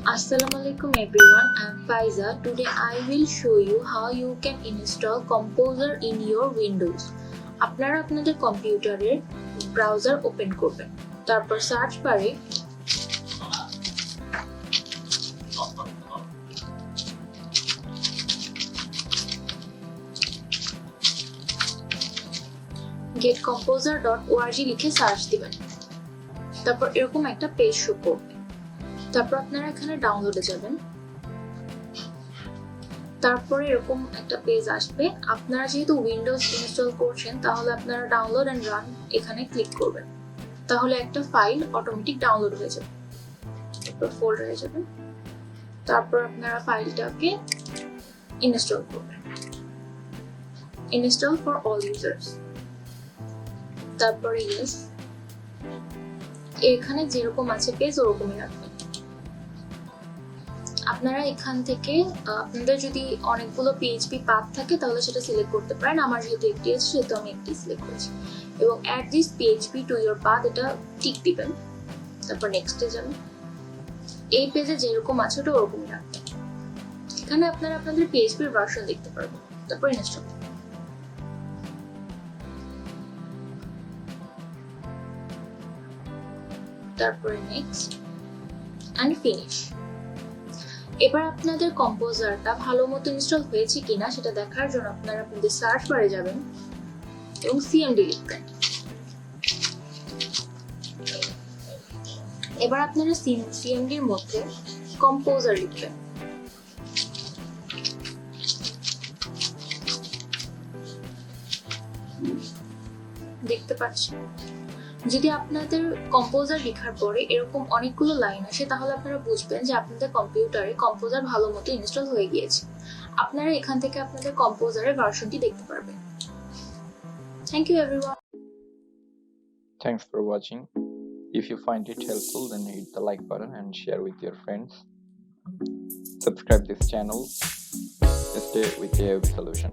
Assalamualaikum everyone, I am Faiza. Today I will show you how you can install Composer in your Windows. আপনারা আপনাদের কম্পিউটারের browser open করবেন, তারপর search বারে getcomposer.org লিখে search দিবেন। তারপর এরকম একটা পেজ শো করবে। তারপর আপনারা এখানে ডাউনলোডে যাবেন। তারপরে এরকম একটা পেজ আসবে। আপনারা যেহেতু উইন্ডোজ ইনস্টল করছেন তাহলে আপনারা ডাউনলোড এন্ড রান এখানে ক্লিক করবেন। তাহলে একটা ফাইল অটোমেটিক ডাউনলোড হয়ে যাবে। তারপর ফোল্ডারে যাবেন। তারপর আপনারা ফাইলটাকে ইনস্টল করবেন। Install for all users. তারপরে ইয়েস। এখানে যেরকম আছে পেজ ওরকমই রাখবেন। আপনারা এখান থেকে আপনাদের যদি অনেকগুলো পিএইচপি পাথ থাকে তাহলে সেটা সিলেক্ট করতে পারেন। আমার যেহেতু একটি আছে সেহেতু আমি একটি সিলেক্ট করেছি এবং add this PHP to your path এটা টিক দিবেন। তারপর নেক্সটে যাবেন। এই পেজে যেরকম আছে ওটা ওরকমই রাখবেন। এখানে আপনারা আপনাদের পিএইচপির ভার্সন দেখতে পারবেন। তারপর ইনস্টল। তারপরে নেক্সট এন্ড ফিনিশ। এবার আপনাদের কম্পোজারটা ভালো মতো ইনস্টল হয়েছে কিনা সেটা দেখার জন্য আপনারা আপনাদের সার্চ বারে যাবেন এবং সিএমডি লিখবেন। এবার আপনারা সিএমডির মধ্যে কম্পোজার লিখবেন। দেখতে পাচ্ছেন, যদি আপনাদের কম্পোজার লেখার পরে এরকম অনেকগুলো লাইন আসে তাহলে আপনারা বুঝবেন যে আপনাদের কম্পিউটারে কম্পোজার ভালো মতো ইনস্টল হয়ে গিয়েছে। আপনারা এখান থেকে আপনাদের কম্পোজারের ভার্সনটি দেখতে পারবেন। Thank you everyone. Thanks for watching. If you find it helpful, then hit the like button and share with your friends. Subscribe this channel. Stay with the AIUB solution.